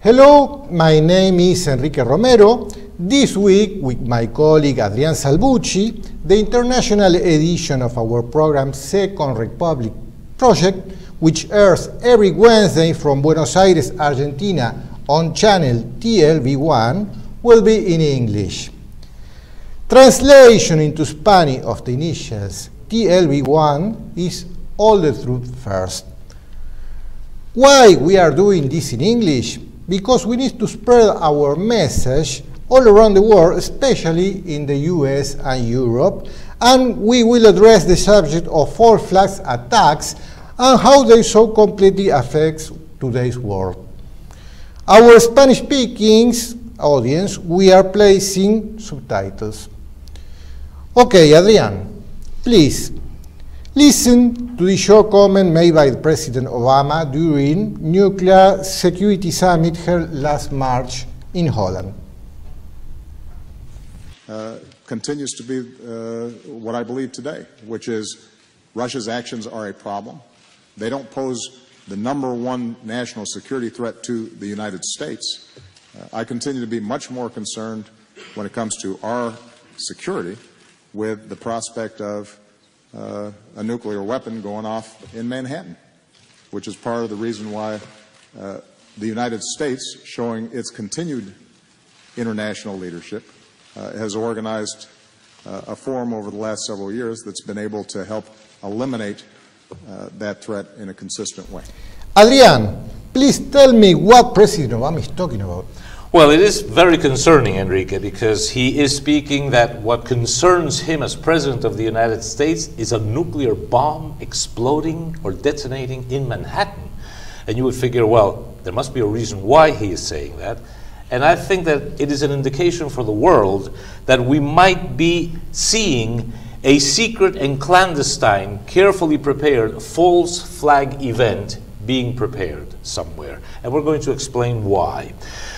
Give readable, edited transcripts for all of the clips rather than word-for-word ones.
Hello, my name is Enrique Romero. This week, with my colleague Adrian Salbuchi, the international edition of our program Second Republic Project, which airs every Wednesday from Buenos Aires, Argentina on Channel TLV1, will be in English. Translation into Spanish of the initials TLV1 is All the Truth First. Why we are doing this in English? Because we need to spread our message all around the world, especially in the US and Europe, and we will address the subject of false flags attacks and how they so completely affect today's world. Our Spanish-speaking audience, we are placing subtitles. Okay, Adrian, please listen to the short comment made by President Obama during Nuclear Security Summit held last March in Holland. Continues to be what I believe today, which is Russia's actions are a problem. They don't pose the #1 national security threat to the United States. I continue to be much more concerned when it comes to our security with the prospect of a nuclear weapon going off in Manhattan, which is part of the reason why the United States, showing its continued international leadership, has organized a forum over the last several years that's been able to help eliminate that threat in a consistent way. Adrian, please tell me what President Obama is talking about. Well, it is very concerning, Enrique, because he is speaking that what concerns him as President of the United States is a nuclear bomb exploding or detonating in Manhattan. And you would figure, well, there must be a reason why he is saying that. And I think that it is an indication for the world that we might be seeing a secret and clandestine, carefully prepared false flag event being prepared somewhere. And we're going to explain why.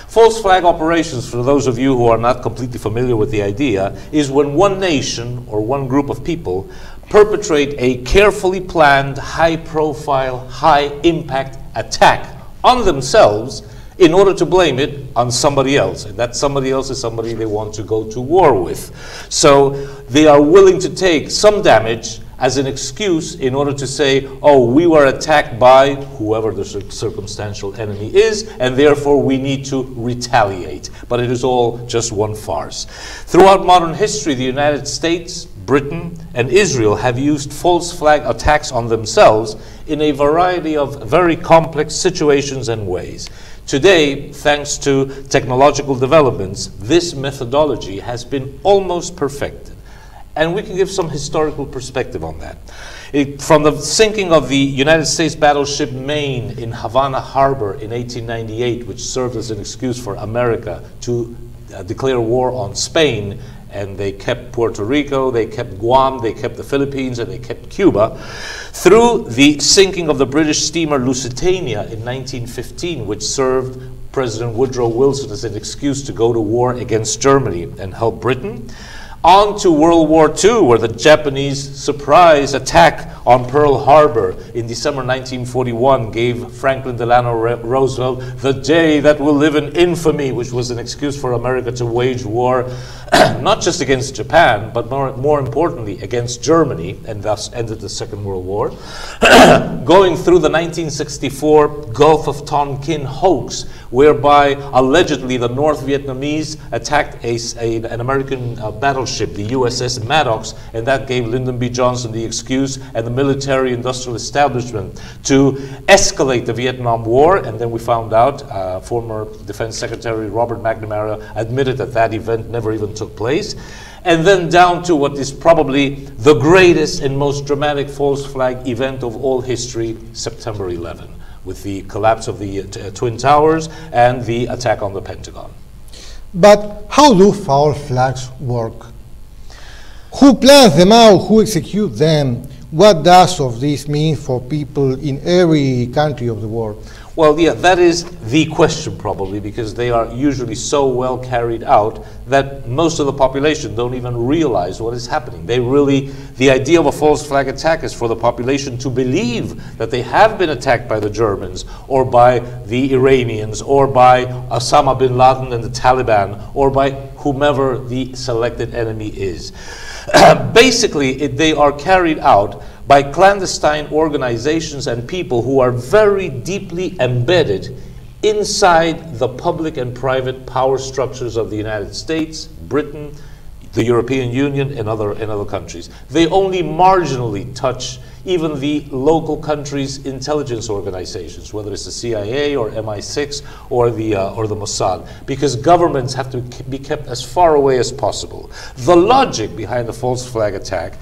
False flag operations, for those of you who are not completely familiar with the idea, is when one nation or one group of people perpetrate a carefully planned, high-profile, high-impact attack on themselves in order to blame it on somebody else. And that somebody else is somebody they want to go to war with. So they are willing to take some damage as an excuse in order to say, oh, we were attacked by whoever the circumstantial enemy is, and therefore we need to retaliate. But it is all just one farce. Throughout modern history, the United States, Britain, and Israel have used false flag attacks on themselves in a variety of very complex situations and ways. Today, thanks to technological developments, this methodology has been almost perfected. And we can give some historical perspective on that. From the sinking of the United States battleship Maine in Havana Harbor in 1898, which served as an excuse for America to declare war on Spain, and they kept Puerto Rico, they kept Guam, they kept the Philippines, and they kept Cuba, through the sinking of the British steamer Lusitania in 1915, which served President Woodrow Wilson as an excuse to go to war against Germany and help Britain, on to World War II, where the Japanese surprise attack on Pearl Harbor in December 1941 gave Franklin Delano Roosevelt the day that will live in infamy, which was an excuse for America to wage war, not just against Japan, but more importantly against Germany, and thus ended the Second World War. Going through the 1964 Gulf of Tonkin hoax, whereby allegedly the North Vietnamese attacked an American battleship, the USS Maddox, and that gave Lyndon B. Johnson the excuse and the military-industrial establishment to escalate the Vietnam War. And then we found out former Defense Secretary Robert McNamara admitted that that event never even took place. And then down to what is probably the greatest and most dramatic false flag event of all history, September 11, with the collapse of the Twin Towers and the attack on the Pentagon. But how do false flags work? Who plans them out? Who executes them? what does of this mean for people in every country of the world? Well, yeah, that is the question probably, because they are usually so well carried out that most of the population don't even realize what is happening. The idea of a false flag attack is for the population to believe that they have been attacked by the Germans or by the Iranians or by Osama bin Laden and the Taliban or by whomever the selected enemy is. Basically, they are carried out by clandestine organizations and people who are very deeply embedded inside the public and private power structures of the United States, Britain, the European Union, and other countries. They only marginally touch even the local countries' intelligence organizations, whether it's the CIA or MI6 or the Mossad, because governments have to be kept as far away as possible. The logic behind the false flag attack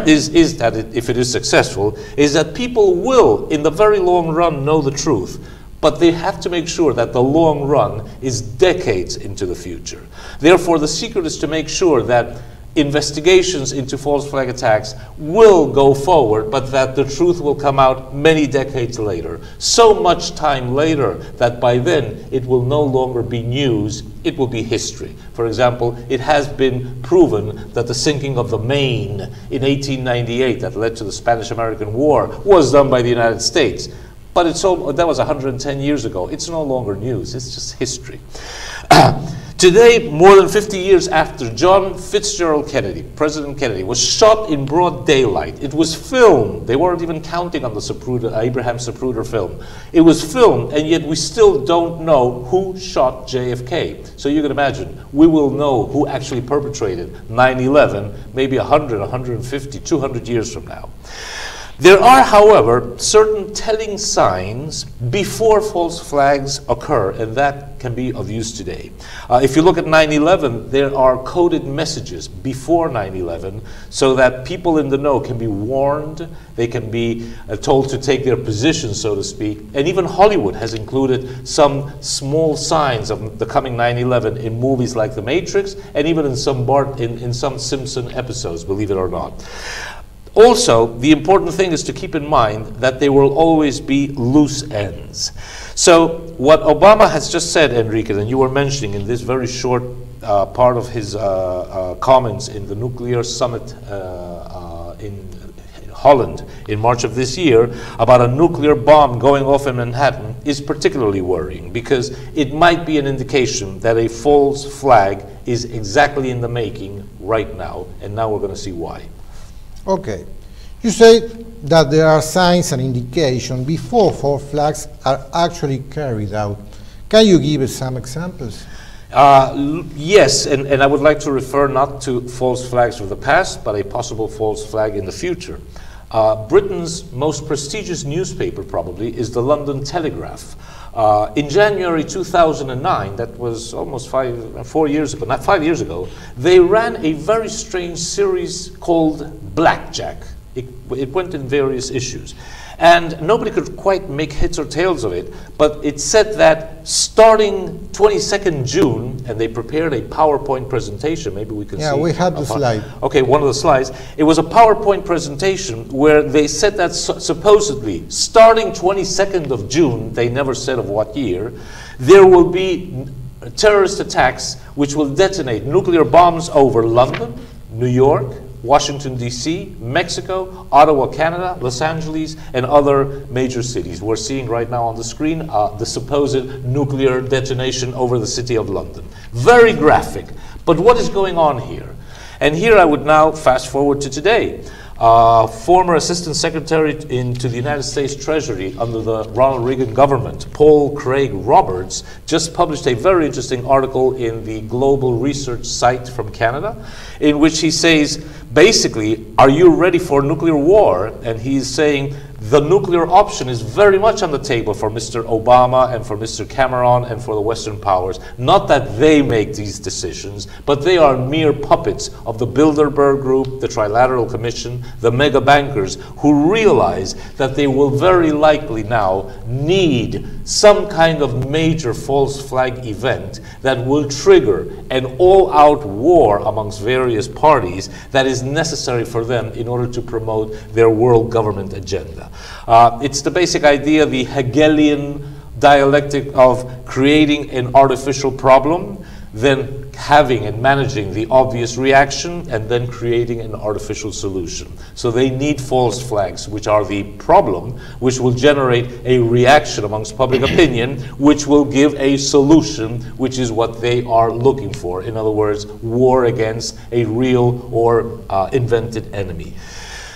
is that if it is successful, is that people will, in the very long run, know the truth. But they have to make sure that the long run is decades into the future. Therefore, the secret is to make sure that investigations into false flag attacks will go forward, but that the truth will come out many decades later. So much time later that by then it will no longer be news, it will be history. For example, it has been proven that the sinking of the Maine in 1898 that led to the Spanish-American War was done by the United States. But that was 110 years ago. It's no longer news, it's just history. Today, more than 50 years after John Fitzgerald Kennedy, President Kennedy, was shot in broad daylight. It was filmed. They weren't even counting on the Abraham Zapruder film. It was filmed, and yet we still don't know who shot JFK. So you can imagine, we will know who actually perpetrated 9/11 maybe 100, 150, 200 years from now. There are, however, certain telling signs before false flags occur, and that can be of use today. If you look at 9/11, there are coded messages before 9/11 so that people in the know can be warned, they can be told to take their position, so to speak, and even Hollywood has included some small signs of the coming 9/11 in movies like The Matrix, and even in some Simpson episodes, believe it or not. Also, the important thing is to keep in mind that there will always be loose ends. So what Obama has just said, Enrique, and you were mentioning in this very short part of his comments in the nuclear summit in Holland in March of this year about a nuclear bomb going off in Manhattan is particularly worrying, because it might be an indication that a false flag is exactly in the making right now, and now we're going to see why. Okay. You say that there are signs and indications before false flags are actually carried out. Can you give us some examples? Yes, and I would like to refer not to false flags of the past, but a possible false flag in the future. Britain's most prestigious newspaper probably is the London Telegraph. In January 2009, that was almost 4 years ago, not 5 years ago, they ran a very strange series called Blackjack. It went in various issues. And nobody could quite make heads or tails of it, but it said that starting 22nd June, and they prepared a PowerPoint presentation, maybe we can see. Yeah, we had the slide. Okay, one of the slides. It was a PowerPoint presentation where they said that supposedly starting 22nd of June, they never said of what year, there will be terrorist attacks which will detonate nuclear bombs over London, New York, Washington, D.C., Mexico, Ottawa, Canada, Los Angeles, and other major cities. We're seeing right now on the screen the supposed nuclear detonation over the city of London. Very graphic. But what is going on here? And here I would now fast forward to today. Former Assistant Secretary to the United States Treasury under the Ronald Reagan government, Paul Craig Roberts, just published a very interesting article in the Global Research site from Canada, in which he says, basically, are you ready for nuclear war? And he's saying the nuclear option is very much on the table for Mr. Obama and for Mr. Cameron and for the Western powers. Not that they make these decisions, but they are mere puppets of the Bilderberg Group, the Trilateral Commission, the mega bankers, who realize that they will very likely now need some kind of major false flag event that will trigger an all-out war amongst various parties that is necessary for them in order to promote their world government agenda. It's the basic idea, the Hegelian dialectic of creating an artificial problem, then having and managing the obvious reaction, and then creating an artificial solution. So they need false flags, which are the problem, which will generate a reaction amongst public opinion, which will give a solution, which is what they are looking for. In other words, war against a real or invented enemy.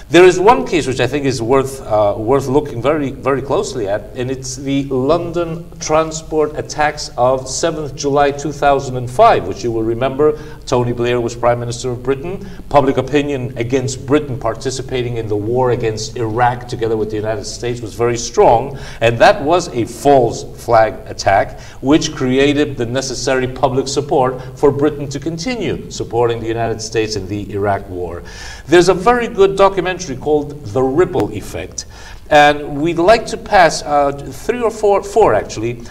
There is one case which I think is worth looking very closely at, and it's the London transport attacks of 7th July 2005, which you will remember. Tony Blair was Prime Minister of Britain. Public opinion against Britain participating in the war against Iraq together with the United States was very strong, and that was a false flag attack, which created the necessary public support for Britain to continue supporting the United States in the Iraq war. There's a very good documentary called The Ripple Effect, and we'd like to pass three or four actually,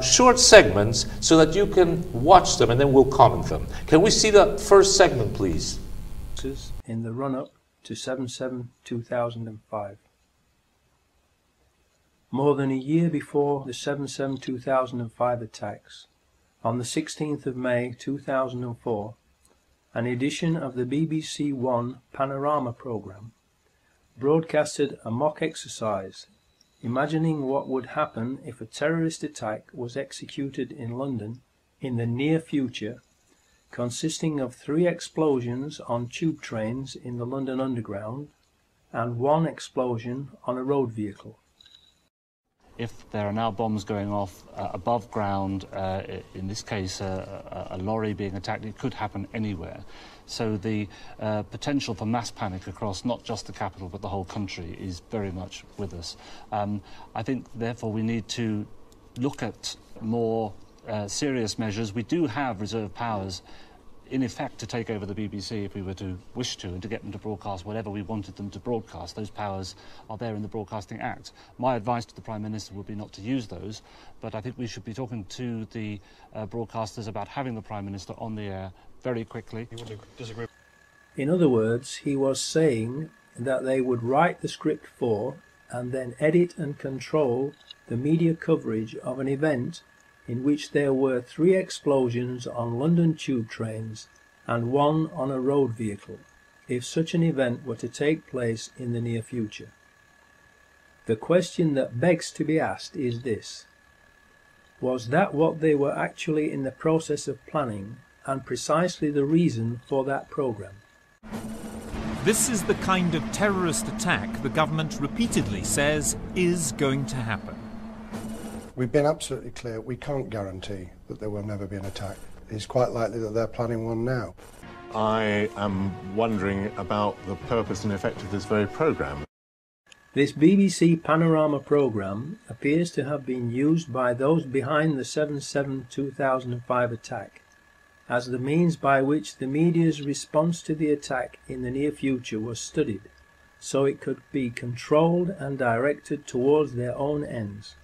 short segments so that you can watch them and then we'll comment them. Can we see the first segment, please? In the run-up to 7/7/2005. More than a year before the 7/7/2005 attacks, on the 16th of May 2004, an edition of the BBC One Panorama programme broadcasted a mock exercise, imagining what would happen if a terrorist attack was executed in London in the near future, consisting of 3 explosions on tube trains in the London Underground and 1 explosion on a road vehicle. If there are now bombs going off above ground, in this case a lorry being attacked, it could happen anywhere. So the potential for mass panic across not just the capital but the whole country is very much with us. I think therefore we need to look at more serious measures. We do have reserve powers in effect to take over the BBC if we were to wish to, and to get them to broadcast whatever we wanted them to broadcast. Those powers are there in the Broadcasting Act. My advice to the Prime Minister would be not to use those, but I think we should be talking to the broadcasters about having the Prime Minister on the air very quickly. You would disagree? In other words, he was saying that they would write the script for and then edit and control the media coverage of an event in which there were 3 explosions on London tube trains and 1 on a road vehicle, if such an event were to take place in the near future. The question that begs to be asked is this: was that what they were actually in the process of planning, and precisely the reason for that programme? This is the kind of terrorist attack the government repeatedly says is going to happen. We've been absolutely clear, we can't guarantee that there will never be an attack. It's quite likely that they're planning one now. I am wondering about the purpose and effect of this very programme. This BBC Panorama programme appears to have been used by those behind the 7/7/2005 attack as the means by which the media's response to the attack in the near future was studied, so it could be controlled and directed towards their own ends.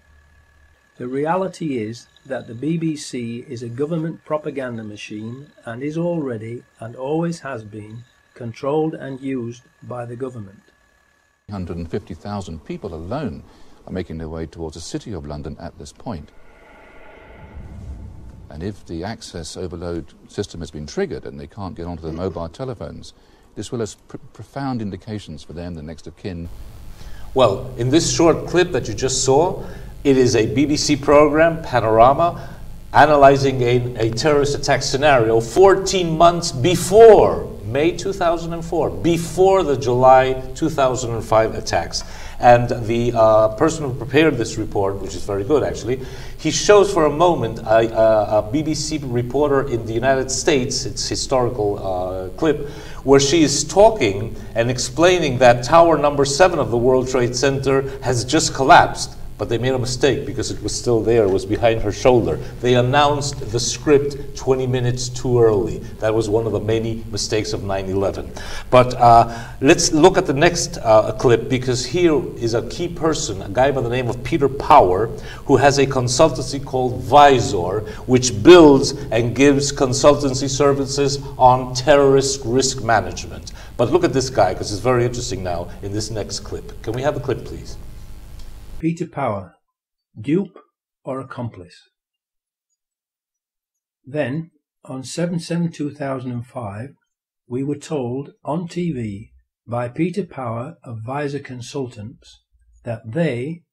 The reality is that the BBC is a government propaganda machine and is already, and always has been, controlled and used by the government. 150,000 people alone are making their way towards the city of London at this point. And if the access overload system has been triggered and they can't get onto their mobile telephones, this will have profound indications for them, the next of kin. Well, in this short clip that you just saw, it is a BBC program, Panorama, analyzing a terrorist attack scenario 14 months before May 2004, before the July 2005 attacks. And the person who prepared this report, which is very good actually, he shows for a moment a BBC reporter in the United States, it's historical clip, where she is talking and explaining that tower number 7 of the World Trade Center has just collapsed. But they made a mistake because it was still there, it was behind her shoulder. They announced the script 20 minutes too early. That was one of the many mistakes of 9/11. But let's look at the next clip, because here is a key person, a guy by the name of Peter Power, who has a consultancy called Visor, which builds and gives consultancy services on terrorist risk management. But look at this guy, because it's very interesting now in this next clip. Can we have the clip, please? Peter Power, dupe or accomplice? Then, on 7/7/2005, we were told on TV by Peter Power of Visor Consultants that they,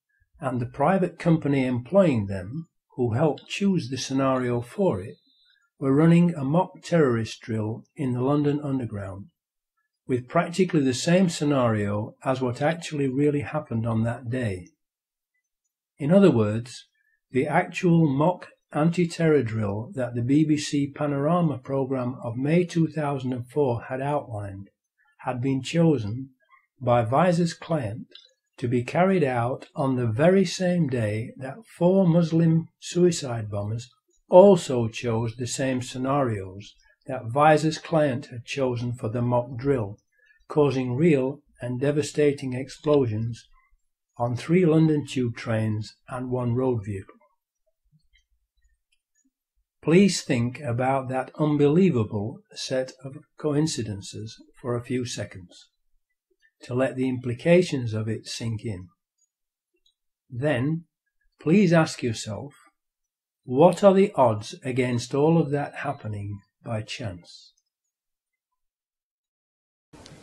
and the private company employing them, who helped choose the scenario for it, were running a mock terrorist drill in the London Underground, with practically the same scenario as what actually really happened on that day. In other words, the actual mock anti-terror drill that the BBC Panorama programme of May 2004 had outlined had been chosen by Visor's client to be carried out on the very same day that 4 Muslim suicide bombers also chose the same scenarios that Visor's client had chosen for the mock drill, causing real and devastating explosions on 3 London tube trains and 1 road vehicle. Please think about that unbelievable set of coincidences for a few seconds, to let the implications of it sink in. Then, please ask yourself, what are the odds against all of that happening by chance?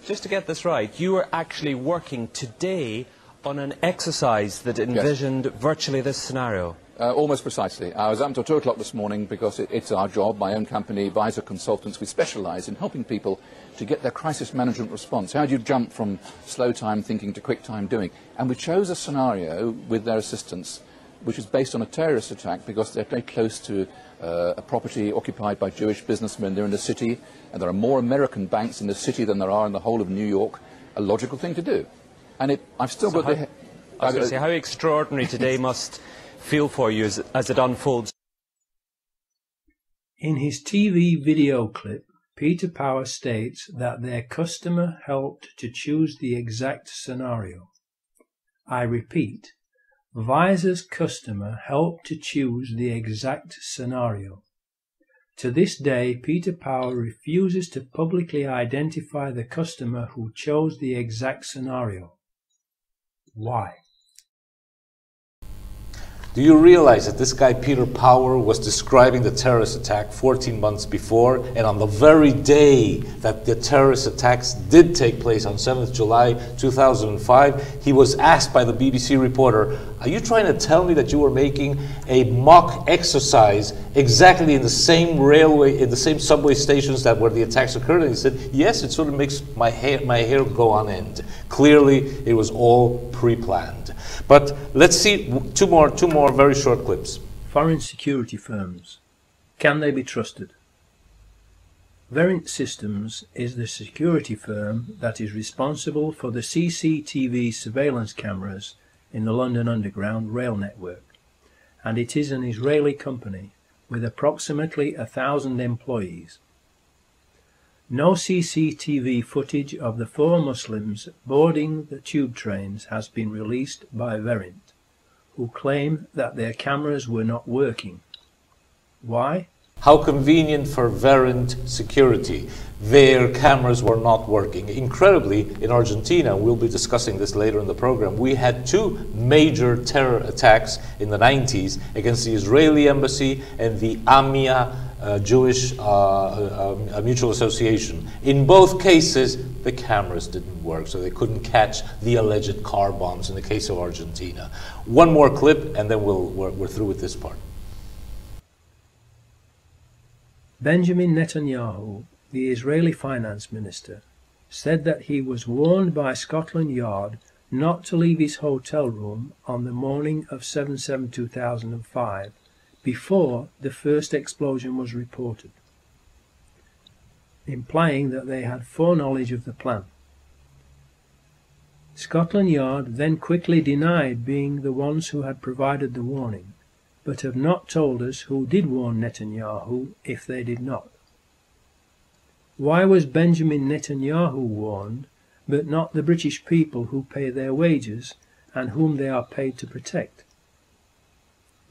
Just to get this right, you were actually working today on an exercise that envisioned virtually this scenario. Almost precisely. I was up until 2 o'clock this morning because it's our job, my own company, Visor Consultants. We specialise in helping people to get their crisis management response. How do you jump from slow time thinking to quick time doing? And we chose a scenario with their assistance which is based on a terrorist attack because they're very close to a property occupied by Jewish businessmen. They're in the city, and there are more American banks in the city than there are in the whole of New York. A logical thing to do. And I've still got the... I was going to say, how extraordinary today must feel for you as it unfolds. In his TV video clip, Peter Power states that their customer helped to choose the exact scenario. I repeat, Visor's customer helped to choose the exact scenario. To this day, Peter Power refuses to publicly identify the customer who chose the exact scenario. Why? Do you realize that this guy Peter Power was describing the terrorist attack 14 months before, and on the very day that the terrorist attacks did take place on 7th July 2005, he was asked by the BBC reporter, are you trying to tell me that you were making a mock exercise exactly in the same railway, in the same subway stations that where the attacks occurred? And he said, yes, it sort of makes my hair go on end. Clearly, it was all pre-planned. But let's see two more very short clips. Foreign security firms. Can they be trusted? Verint Systems is the security firm that is responsible for the CCTV surveillance cameras in the London Underground rail network, and it is an Israeli company with approximately 1,000 employees. No CCTV footage of the 4 Muslims boarding the tube trains has been released by Verint, who claim that their cameras were not working. Why? How convenient for Verint security. Their cameras were not working. Incredibly, in Argentina, we'll be discussing this later in the program, we had 2 major terror attacks in the 90s against the Israeli embassy and the AMIA Jewish Mutual Association. In both cases, the cameras didn't work, so they couldn't catch the alleged car bombs in the case of Argentina. One more clip, and then we're through with this part. Benjamin Netanyahu, the Israeli finance minister, said that he was warned by Scotland Yard not to leave his hotel room on the morning of 7/7/2005 before the first explosion was reported, implying that they had foreknowledge of the plan. Scotland Yard then quickly denied being the ones who had provided the warning, but have not told us who did warn Netanyahu if they did not. Why was Benjamin Netanyahu warned, but not the British people who pay their wages and whom they are paid to protect?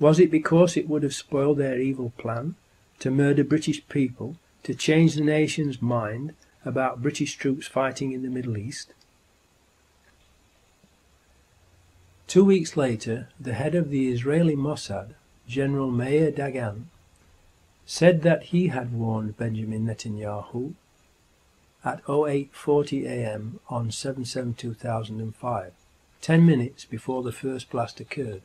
Was it because it would have spoiled their evil plan to murder British people, to change the nation's mind about British troops fighting in the Middle East? 2 weeks later, the head of the Israeli Mossad, General Meir Dagan, said that he had warned Benjamin Netanyahu at 08:40 a.m. on 7/7/2005, 10 minutes before the first blast occurred.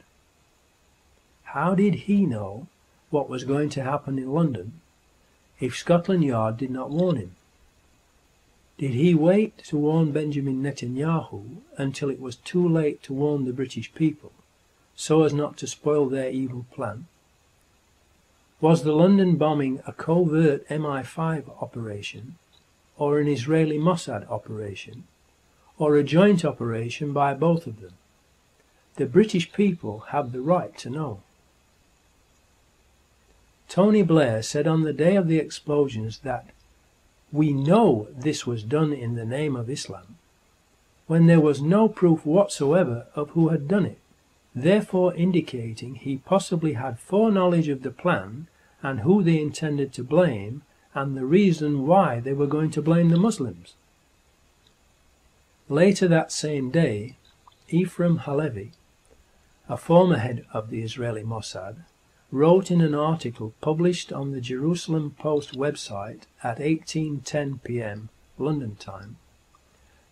How did he know what was going to happen in London if Scotland Yard did not warn him? Did he wait to warn Benjamin Netanyahu until it was too late to warn the British people, so as not to spoil their evil plan? Was the London bombing a covert MI5 operation, or an Israeli Mossad operation, or a joint operation by both of them? The British people have the right to know. Tony Blair said on the day of the explosions that "we know this was done in the name of Islam," when there was no proof whatsoever of who had done it, therefore indicating he possibly had foreknowledge of the plan and who they intended to blame and the reason why they were going to blame the Muslims. Later that same day, Ephraim Halevi, a former head of the Israeli Mossad, wrote in an article published on the Jerusalem Post website at 18:10 p.m. London time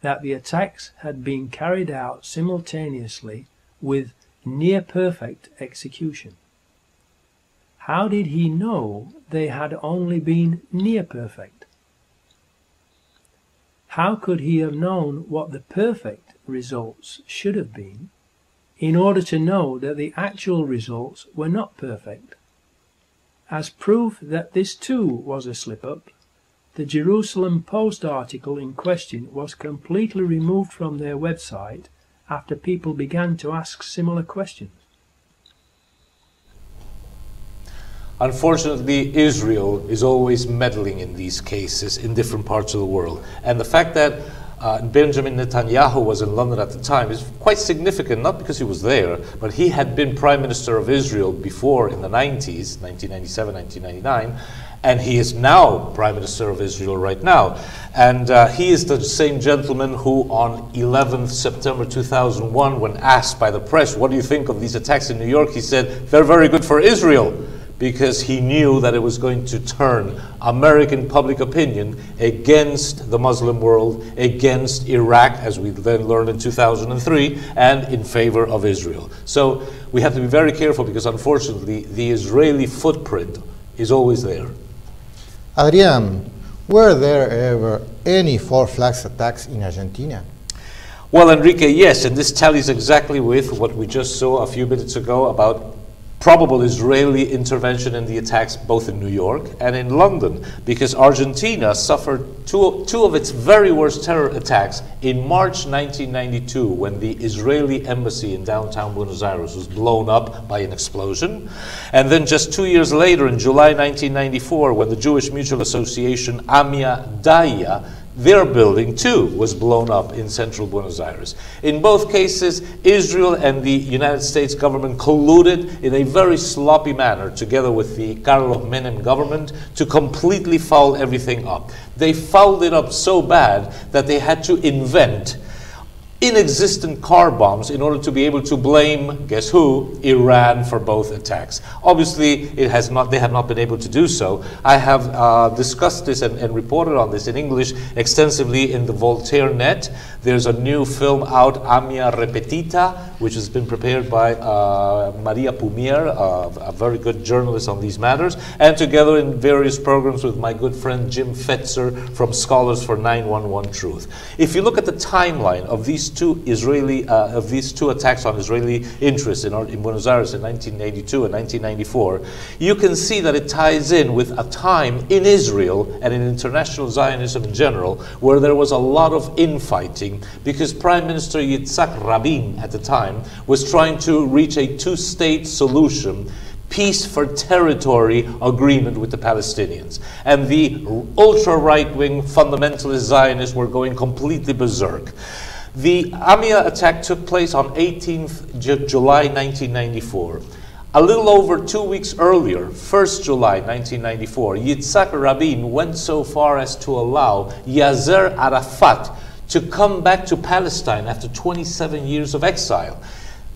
that the attacks had been carried out simultaneously with near-perfect execution. How did he know they had only been near-perfect? How could he have known what the perfect results should have been in order to know that the actual results were not perfect? As proof that this too was a slip-up, the Jerusalem Post article in question was completely removed from their website after people began to ask similar questions. Unfortunately, Israel is always meddling in these cases in different parts of the world. And the fact that Benjamin Netanyahu was in London at the time is quite significant, not because he was there, but he had been Prime Minister of Israel before in the 90s, 1997, 1999, and he is now Prime Minister of Israel right now. And he is the same gentleman who on 11th September 2001, when asked by the press, what do you think of these attacks in New York, he said, they're very good for Israel, because he knew that it was going to turn American public opinion against the Muslim world, against Iraq, as we then learned in 2003, and in favor of Israel. So we have to be very careful, because unfortunately the Israeli footprint is always there. Adrian, were there ever any false flags attacks in Argentina? Well, Enrique, yes, and this tallies exactly with what we just saw a few minutes ago about probable Israeli intervention in the attacks both in New York and in London, because Argentina suffered two of its very worst terror attacks in March 1992, when the Israeli embassy in downtown Buenos Aires was blown up by an explosion, and then just 2 years later in July 1994, when the Jewish Mutual Association AMIA-DAIA, their building too was blown up in central Buenos Aires. In both cases, Israel and the United States government colluded in a very sloppy manner, together with the Carlos Menem government, to completely foul everything up. They fouled it up so bad that they had to invent inexistent car bombs in order to be able to blame, guess who, Iran for both attacks. Obviously, they have not been able to do so. I have discussed this and reported on this in English extensively in the Voltaire Net. There's a new film out, AMIA Repetita, which has been prepared by Maria Pumier, a very good journalist on these matters, and together in various programs with my good friend Jim Fetzer from Scholars for 911 Truth. If you look at the timeline of these two attacks on Israeli interests in Buenos Aires in 1982 and 1994, you can see that it ties in with a time in Israel and in international Zionism in general where there was a lot of infighting because Prime Minister Yzahk Rabin at the time was trying to reach a two-state solution, peace for territory agreement with the Palestinians. And the ultra-right-wing fundamentalist Zionists were going completely berserk. The AMIA attack took place on 18th July 1994. A little over 2 weeks earlier, 1st July 1994, Yzahk Rabin went so far as to allow Yasser Arafat to come back to Palestine after 27 years of exile.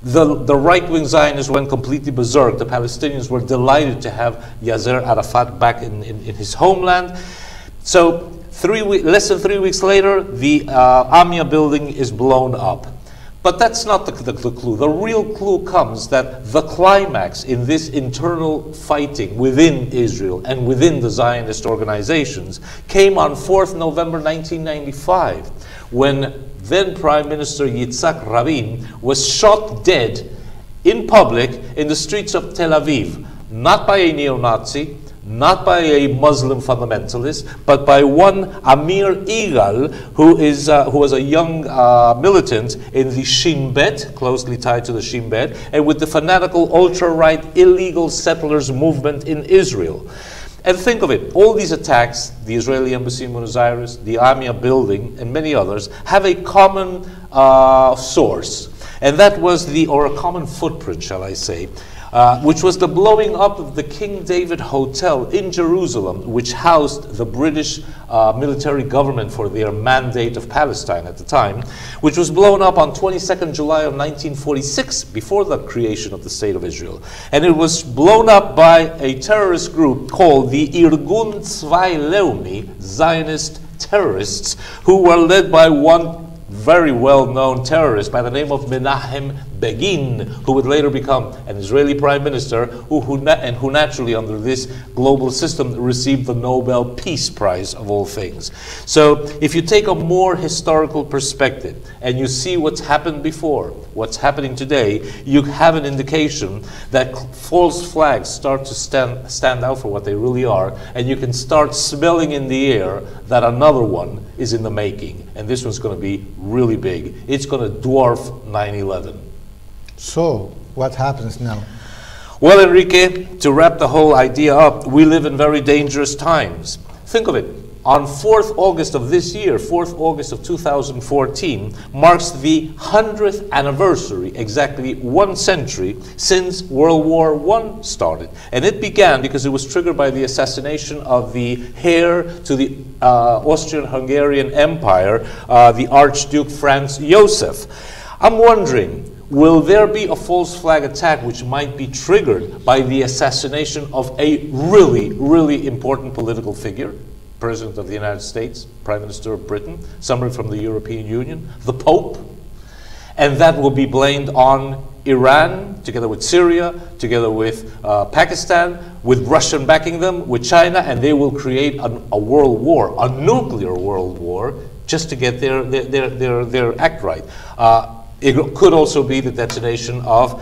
The right-wing Zionists went completely berserk. The Palestinians were delighted to have Yasser Arafat back in his homeland. So less than 3 weeks later, the AMIA building is blown up. But that's not the clue. The real clue comes that the climax in this internal fighting within Israel and within the Zionist organizations came on 4th November 1995, when then Prime Minister Yzahk Rabin was shot dead in public in the streets of Tel Aviv, not by a neo-Nazi, not by a Muslim fundamentalist, but by one Amir Igal, who was a young militant in the Shin Bet, closely tied to the Shin Bet, and with the fanatical ultra-right illegal settlers movement in Israel. And think of it, all these attacks, the Israeli embassy in Buenos Aires, the AMIA building, and many others, have a common source. And that was or a common footprint, shall I say, which was the blowing up of the King David Hotel in Jerusalem, which housed the British military government for their mandate of Palestine at the time, which was blown up on 22nd July of 1946, before the creation of the State of Israel. And it was blown up by a terrorist group called the Irgun Tzvai Leumi, Zionist terrorists, who were led by one very well-known terrorist by the name of Menachem Begin, who would later become an Israeli prime minister, who naturally under this global system received the Nobel Peace Prize of all things. So if you take a more historical perspective and you see what's happened before, what's happening today, you have an indication that false flags start to stand out for what they really are, and you can start smelling in the air that another one is in the making, and this one's going to be really big. It's going to dwarf 9/11. So, what happens now? Well, Enrique, to wrap the whole idea up, we live in very dangerous times. Think of it. On 4th August of this year, 4th August of 2014, marks the 100th anniversary, exactly 1 century, since World War I started. And it began because it was triggered by the assassination of the heir to the Austrian-Hungarian Empire, the Archduke Franz Joseph. I'm wondering, will there be a false flag attack which might be triggered by the assassination of a really, really important political figure? President of the United States, Prime Minister of Britain, somebody from the European Union, the Pope, and that will be blamed on Iran, together with Syria, together with Pakistan, with Russia backing them, with China, and they will create a world war, a nuclear world war, just to get their act right. It could also be the detonation of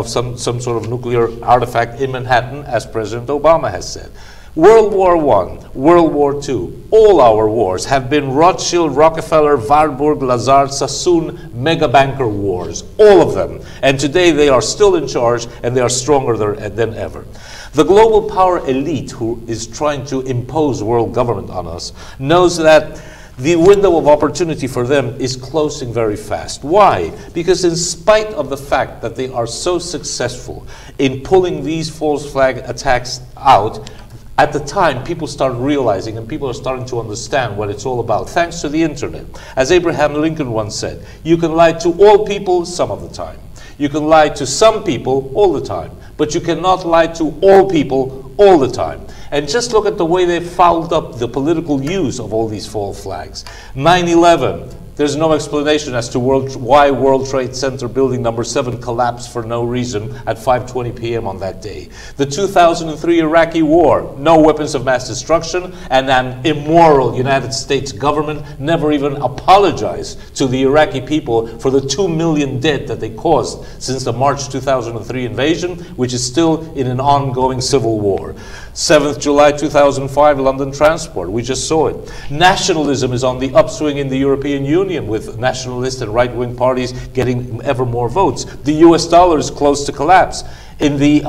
some sort of nuclear artifact in Manhattan, as President Obama has said. World War I, World War II, all our wars have been Rothschild, Rockefeller, Warburg, Lazard, Sassoon, mega banker wars, all of them. And today they are still in charge and they are stronger than ever. The global power elite who is trying to impose world government on us knows that the window of opportunity for them is closing very fast. Why? Because in spite of the fact that they are so successful in pulling these false flag attacks out, at the time, people start realizing and people are starting to understand what it's all about, thanks to the internet. As Abraham Lincoln once said, you can lie to all people some of the time. You can lie to some people all the time, but you cannot lie to all people all the time. And just look at the way they fouled up the political use of all these false flags. 9/11, There's no explanation as to why World Trade Center building number 7 collapsed for no reason at 5:20 p.m. on that day. The 2003 Iraqi war, no weapons of mass destruction, and an immoral United States government never even apologized to the Iraqi people for the 2 million dead that they caused since the March 2003 invasion, which is still in an ongoing civil war. 7th July 2005, London transport, we just saw it. Nationalism is on the upswing in the European Union, with nationalist and right-wing parties getting ever more votes. The US dollar is close to collapse. In the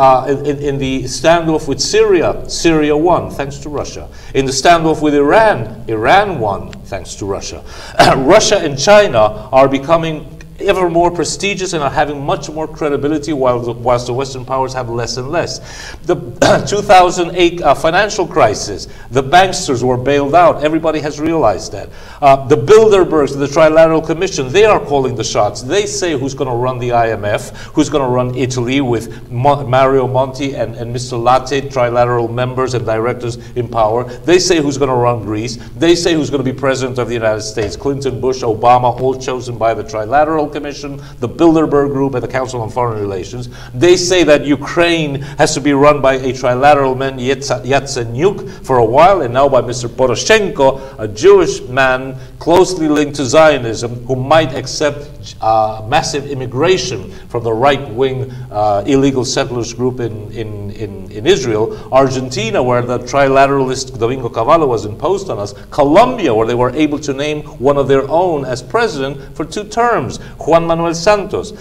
standoff with Syria, Syria won, thanks to Russia. In the standoff with Iran, Iran won, thanks to Russia. Russia and China are becoming ever more prestigious and are having much more credibility, whilst the Western powers have less and less. The 2008 financial crisis, the banksters were bailed out. Everybody has realized that. The Bilderbergs, the Trilateral Commission, they are calling the shots. They say who's going to run the IMF, who's going to run Italy with Mario Monti and Mr. Latte, trilateral members and directors in power. They say who's going to run Greece. They say who's going to be president of the United States. Clinton, Bush, Obama, all chosen by the Trilateral Commission, the Bilderberg Group, and the Council on Foreign Relations. They say that Ukraine has to be run by a trilateral man, Yatsenyuk, for a while, and now by Mr. Poroshenko, a Jewish man closely linked to Zionism, who might accept massive immigration from the right-wing illegal settlers group in Israel. Argentina, where the trilateralist Domingo Cavallo was imposed on us. Colombia, where they were able to name one of their own as president for 2 terms, Juan Manuel Santos.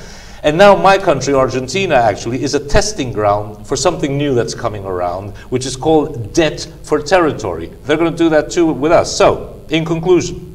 And now my country, Argentina, actually is a testing ground for something new that's coming around, which is called debt for territory. They're going to do that too with us. So, in conclusion,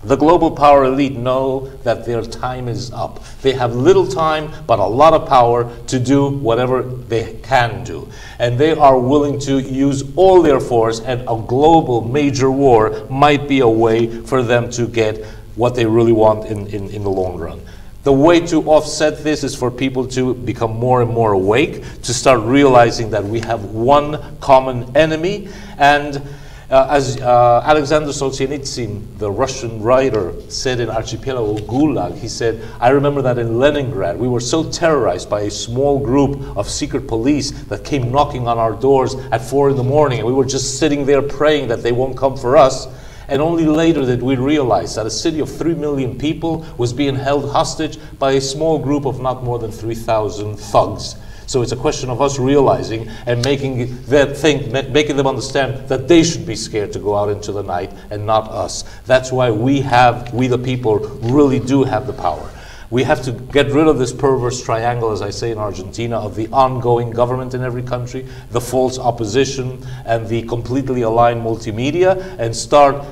the global power elite know that their time is up. They have little time, but a lot of power to do whatever they can do. And they are willing to use all their force, and a global major war might be a way for them to get what they really want in the long run. The way to offset this is for people to become more and more awake, to start realizing that we have one common enemy. And as Alexander Solzhenitsyn, the Russian writer, said in Archipelago Gulag, he said, I remember that in Leningrad, we were so terrorized by a small group of secret police that came knocking on our doors at 4 in the morning, and we were just sitting there praying that they won't come for us. And only later did we realize that a city of 3 million people was being held hostage by a small group of not more than 3,000 thugs. So it's a question of us realizing and making them understand that they should be scared to go out into the night and not us. That's why we the people, really do have the power. We have to get rid of this perverse triangle, as I say in Argentina, of the ongoing government in every country, the false opposition, and the completely aligned multimedia, and start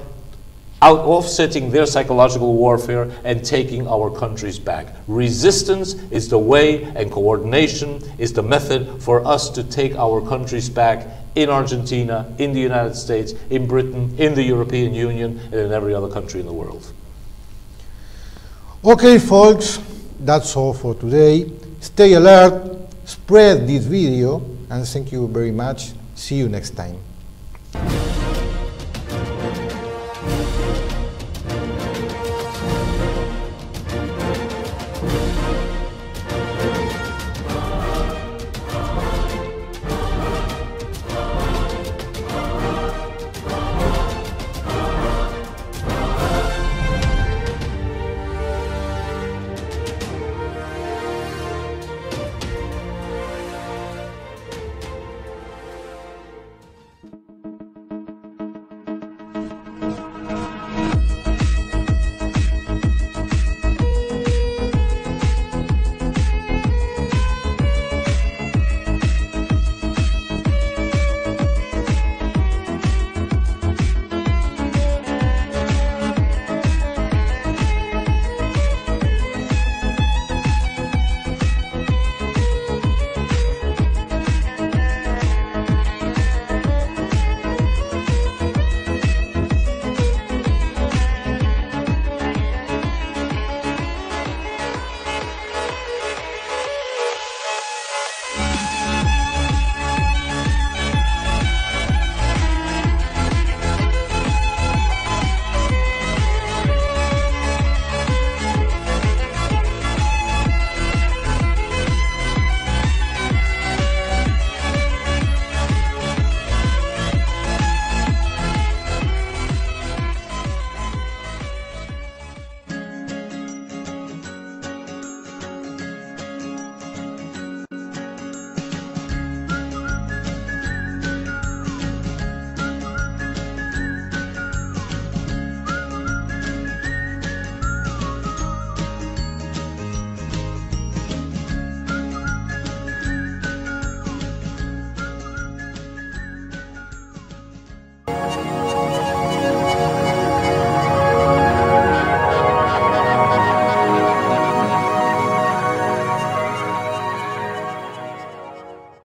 offsetting their psychological warfare and taking our countries back. Resistance is the way, and coordination is the method for us to take our countries back in Argentina, in the United States, in Britain, in the European Union, and in every other country in the world. Okay, folks, that's all for today. Stay alert, spread this video, and thank you very much. See you next time.